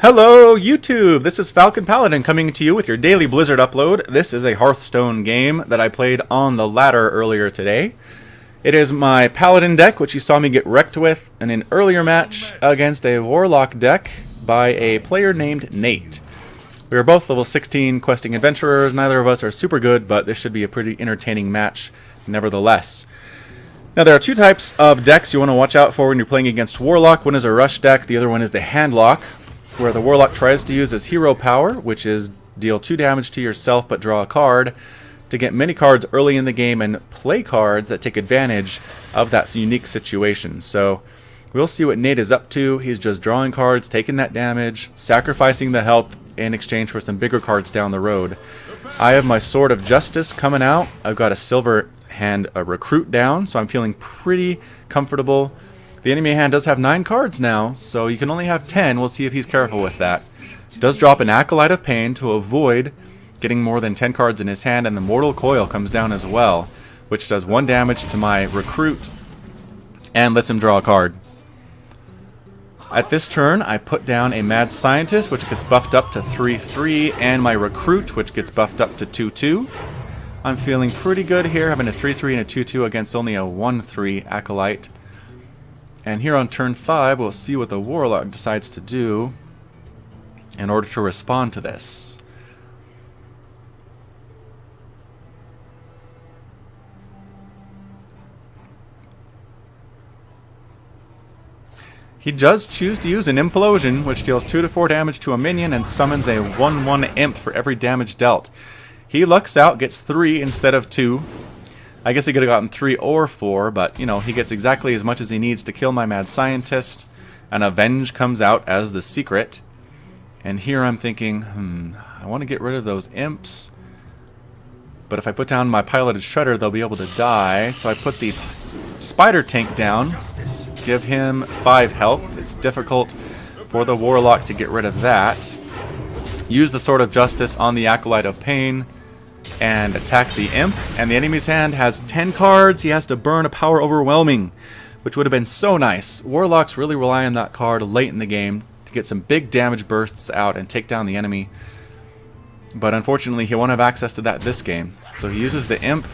Hello YouTube, this is Falcon Paladin coming to you with your daily Blizzard upload. This is a Hearthstone game that I played on the ladder earlier today. It is my Paladin deck, which you saw me get wrecked with in an earlier match against a Warlock deck by a player named Nate. We are both level 16 questing adventurers. Neither of us are super good, but this should be a pretty entertaining match nevertheless. Now there are two types of decks you want to watch out for when you're playing against Warlock. One is a rush deck, the other one is the Handlock, where the Warlock tries to use his hero power, which is deal 2 damage to yourself but draw a card, to get many cards early in the game and play cards that take advantage of that unique situation. So we'll see what Nate is up to. He's just drawing cards, taking that damage, sacrificing the health in exchange for some bigger cards down the road. I have my Sword of Justice coming out. I've got a Silver Hand, a Recruit down, so I'm feeling pretty comfortable. The enemy hand does have 9 cards now, so you can only have 10. We'll see if he's careful with that. Does drop an Acolyte of Pain to avoid getting more than 10 cards in his hand, and the Mortal Coil comes down as well, which does 1 damage to my Recruit and lets him draw a card. At this turn, I put down a Mad Scientist, which gets buffed up to 3/3, and my Recruit, which gets buffed up to 2/2. I'm feeling pretty good here, having a 3/3 and a 2/2 against only a 1/3 Acolyte. And here on turn 5, we'll see what the Warlock decides to do in order to respond to this. He does choose to use an Implosion, which deals 2 to 4 damage to a minion and summons a 1/1 imp for every damage dealt. He lucks out, gets 3 instead of 2. I guess he could have gotten 3 or 4, but, you know, he gets exactly as much as he needs to kill my Mad Scientist. And Avenge comes out as the secret. And here I'm thinking, I want to get rid of those imps. But if I put down my Piloted Shredder, they'll be able to die. So I put the Spider Tank down, give him 5 health. It's difficult for the Warlock to get rid of that. Use the Sword of Justice on the Acolyte of Pain and attack the imp, and the enemy's hand has 10 cards. He has to burn a Power Overwhelming, which would have been so nice. Warlocks really rely on that card late in the game to get some big damage bursts out and take down the enemy, but unfortunately he won't have access to that this game. So he uses the imp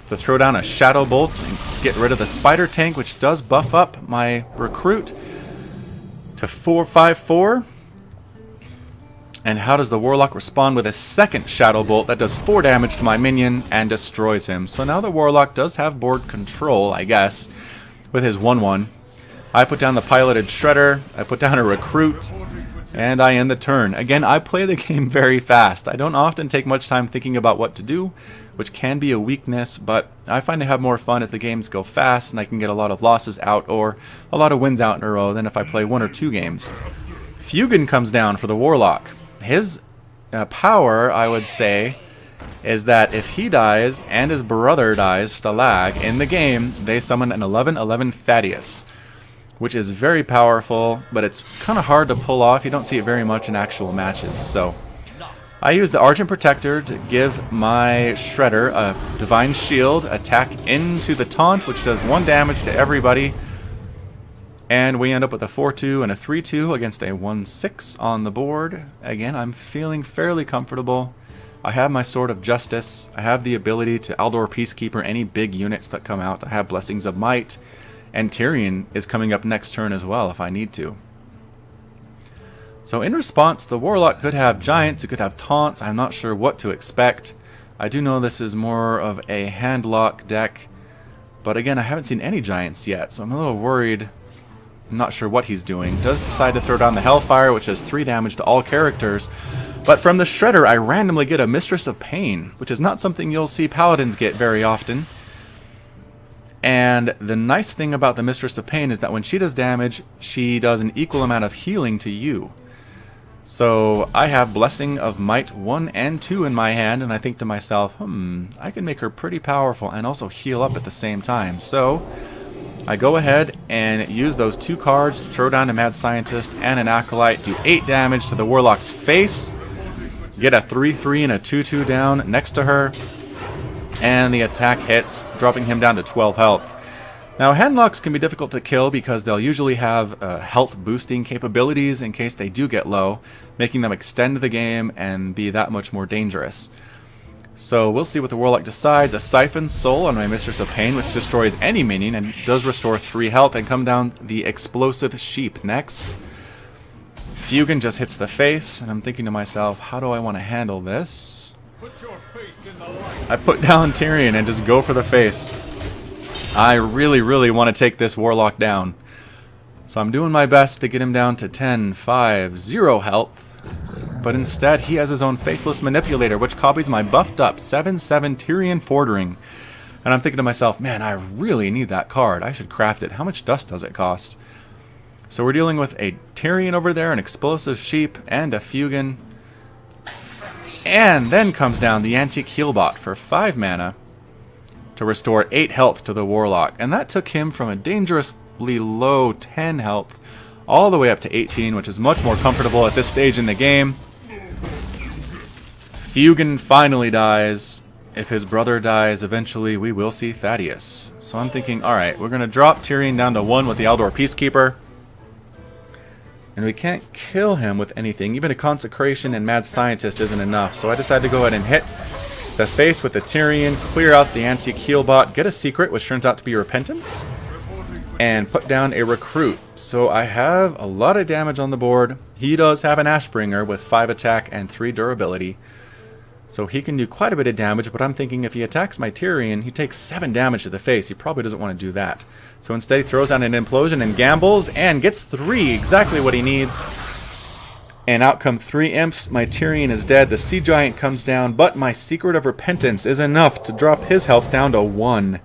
to throw down a Shadow Bolt and get rid of the Spider Tank, which does buff up my Recruit to 4/5/4. And how does the Warlock respond? With a second Shadow Bolt that does 4 damage to my minion and destroys him. So now the Warlock does have board control, I guess, with his 1/1. I put down the Piloted Shredder, I put down a Recruit, and I end the turn. Again, I play the game very fast. I don't often take much time thinking about what to do, which can be a weakness, but I find I have more fun if the games go fast and I can get a lot of losses out or a lot of wins out in a row than if I play 1 or 2 games. Fugan comes down for the Warlock. His power, I would say, is that if he dies and his brother dies, Stalag, in the game, they summon an 11/11 Thaddeus, which is very powerful, but it's kind of hard to pull off. You don't see it very much in actual matches. So I use the Argent Protector to give my Shredder a Divine Shield, attack into the Taunt, which does 1 damage to everybody. And we end up with a 4/2 and a 3/2 against a 1/6 on the board. Again, I'm feeling fairly comfortable. I have my Sword of Justice. I have the ability to Aldor Peacekeeper any big units that come out. I have Blessings of Might. And Tyrion is coming up next turn as well if I need to. So in response, the Warlock could have Giants, it could have Taunts. I'm not sure what to expect. I do know this is more of a Handlock deck. But again, I haven't seen any Giants yet, so I'm a little worried. I'm not sure what he's doing. Does decide to throw down the Hellfire, which does 3 damage to all characters. But from the Shredder, I randomly get a Mistress of Pain, which is not something you'll see Paladins get very often. And the nice thing about the Mistress of Pain is that when she does damage, she does an equal amount of healing to you. So I have Blessing of Might 1 and 2 in my hand, and I think to myself, I can make her pretty powerful and also heal up at the same time. So I go ahead and use those 2 cards to throw down a Mad Scientist and an Acolyte, do 8 damage to the Warlock's face, get a 3/3 and a 2/2 down next to her, and the attack hits, dropping him down to 12 health. Now, Handlocks can be difficult to kill because they'll usually have health boosting capabilities in case they do get low, making them extend the game and be that much more dangerous. So we'll see what the Warlock decides. A Siphon Soul on my Mistress of Pain, which destroys any minion and does restore 3 health, and come down the Explosive Sheep next. Fugan just hits the face, and I'm thinking to myself, how do I want to handle this? I put down Tyrion and just go for the face. I really want to take this Warlock down. So I'm doing my best to get him down to 10, 5, 0 health. But instead, he has his own Faceless Manipulator, which copies my buffed up 7/7 Tyrion Fordring. And I'm thinking to myself, man, I really need that card. I should craft it. How much dust does it cost? So we're dealing with a Tyrion over there, an Explosive Sheep, and a Fugan. And then comes down the Antique Healbot for 5 mana to restore 8 health to the Warlock. And that took him from a dangerously low 10 health all the way up to 18, which is much more comfortable at this stage in the game. Fugan finally dies. If his brother dies, eventually we will see Thaddeus. So I'm thinking, alright, we're going to drop Tyrion down to 1 with the Eldor Peacekeeper. And we can't kill him with anything. Even a Consecration and Mad Scientist isn't enough. So I decided to go ahead and hit the face with the Tyrion, clear out the Antique Healbot, get a secret, which turns out to be Repentance, and put down a Recruit. So I have a lot of damage on the board. He does have an Ashbringer with 5 attack and 3 durability. So he can do quite a bit of damage, but I'm thinking if he attacks my Tyrion, he takes 7 damage to the face. He probably doesn't want to do that. So instead he throws out an Implosion and gambles, and gets 3, exactly what he needs. And out come 3 imps, my Tyrion is dead, the Sea Giant comes down, but my Secret of Repentance is enough to drop his health down to 1.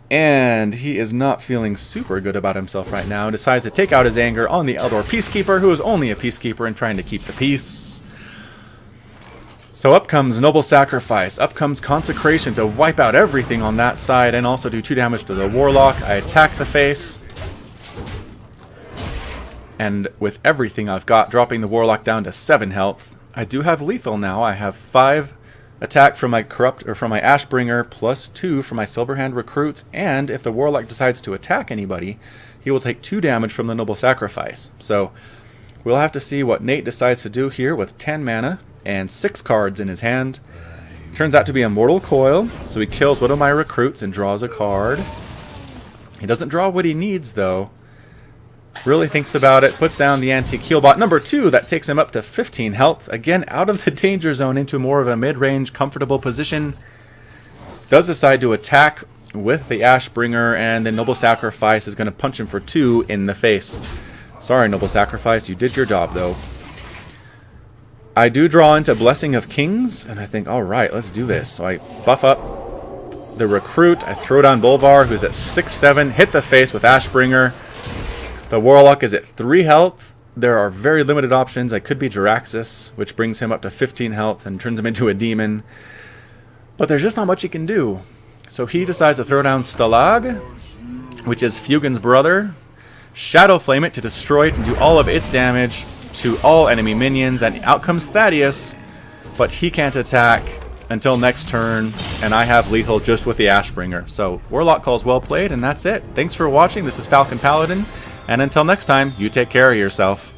And he is not feeling super good about himself right now, and decides to take out his anger on the Eldor Peacekeeper, who is only a Peacekeeper and trying to keep the peace. So up comes Noble Sacrifice, up comes Consecration to wipe out everything on that side and also do 2 damage to the Warlock. I attack the face. And with everything I've got, dropping the Warlock down to 7 health. I do have lethal now. I have 5 attack from my from my Ashbringer, plus 2 from my Silverhand Recruits, and if the Warlock decides to attack anybody, he will take 2 damage from the Noble Sacrifice. So we'll have to see what Nate decides to do here with 10 mana and 6 cards in his hand. Turns out to be a Mortal Coil, so he kills one of my Recruits and draws a card. He doesn't draw what he needs, though. Really thinks about it, puts down the Antique Healbot number 2, that takes him up to 15 health. Again, out of the danger zone into more of a mid-range, comfortable position. Does decide to attack with the Ashbringer, and the Noble Sacrifice is going to punch him for 2 in the face. Sorry, Noble Sacrifice, you did your job, though. I do draw into Blessing of Kings, and I think, alright, let's do this. So I buff up the Recruit, I throw down Bolvar, who's at 6/7, hit the face with Ashbringer. The Warlock is at 3 health. There are very limited options. I could be Jaraxxus, which brings him up to 15 health and turns him into a demon. But there's just not much he can do. So he decides to throw down Stalag, which is Fugan's brother, Shadow Flame it to destroy it and do all of its damage to all enemy minions, and out comes Thaddeus, but he can't attack until next turn, and I have lethal just with the Ashbringer. So Warlock calls well played, and that's it. Thanks for watching. This is Falcon Paladin, and until next time, you take care of yourself.